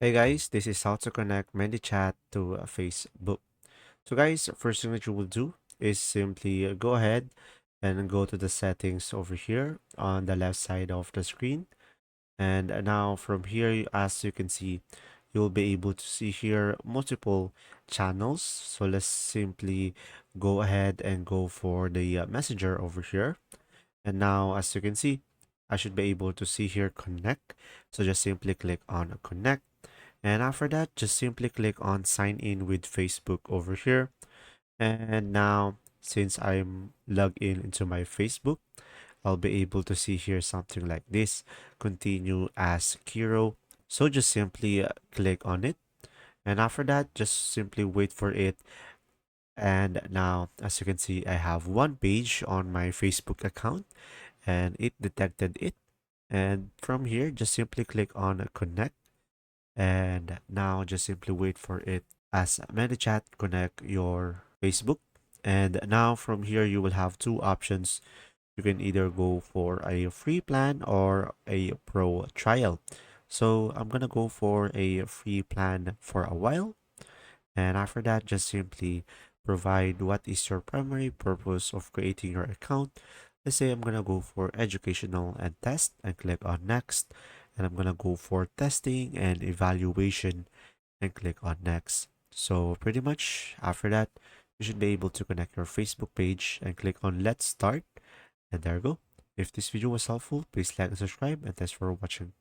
Hey guys, this is how to connect Manychat to Facebook. So guys, first thing that you will do is simply go ahead and go to the settings over here on the left side of the screen. And now from here, as you can see, you'll be able to see here multiple channels. So let's simply go ahead and go for the messenger over here. And now, as you can see, I should be able to see here connect. So just simply click on connect. And after that, just simply click on sign in with Facebook over here. And now, since I'm logged in into my Facebook, I'll be able to see here something like this, continue as Kiro. So just simply click on it. And after that, just simply wait for it. And now, as you can see, I have one page on my Facebook account and it detected it. And from here, just simply click on connect. And now just simply wait for it as Manychat connect your Facebook. And now from here, you will have two options. You can either go for a free plan or a pro trial. So I'm gonna go for a free plan for a while. And after that, just simply provide what is your primary purpose of creating your account. Let's say I'm gonna go for educational and test and click on next. And I'm gonna go for testing and evaluation and click on next. So pretty much after that, you should be able to connect your Facebook page and click on let's start. And there you go. If this video was helpful, please like and subscribe, and thanks for watching.